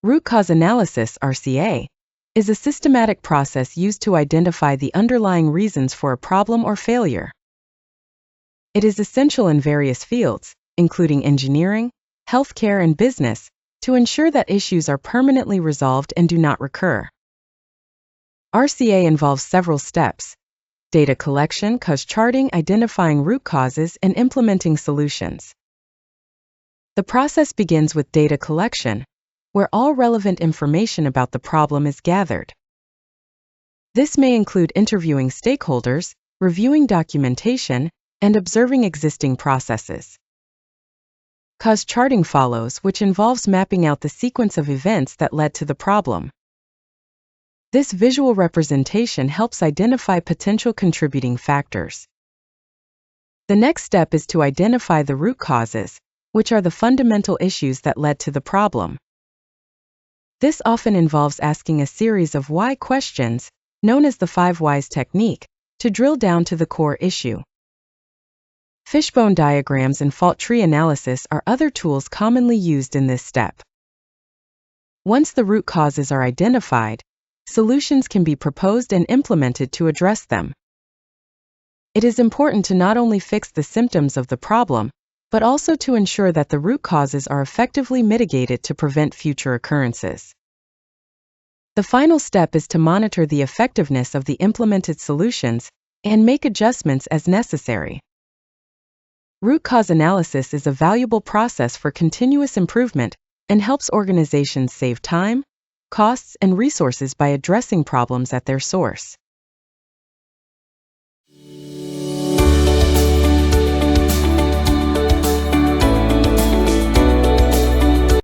Root cause analysis, RCA, is a systematic process used to identify the underlying reasons for a problem or failure. It is essential in various fields, including engineering, healthcare, and business, to ensure that issues are permanently resolved and do not recur. RCA involves several steps: data collection, cause charting, identifying root causes, and implementing solutions. The process begins with data collection, where all relevant information about the problem is gathered. This may include interviewing stakeholders, reviewing documentation, and observing existing processes. Cause charting follows, which involves mapping out the sequence of events that led to the problem. This visual representation helps identify potential contributing factors. The next step is to identify the root causes, which are the fundamental issues that led to the problem. This often involves asking a series of why questions, known as the 5 whys technique, to drill down to the core issue. Fishbone diagrams and fault tree analysis are other tools commonly used in this step. Once the root causes are identified, solutions can be proposed and implemented to address them. It is important to not only fix the symptoms of the problem, but also to ensure that the root causes are effectively mitigated to prevent future occurrences. The final step is to monitor the effectiveness of the implemented solutions and make adjustments as necessary. Root cause analysis is a valuable process for continuous improvement and helps organizations save time, costs, and resources by addressing problems at their source.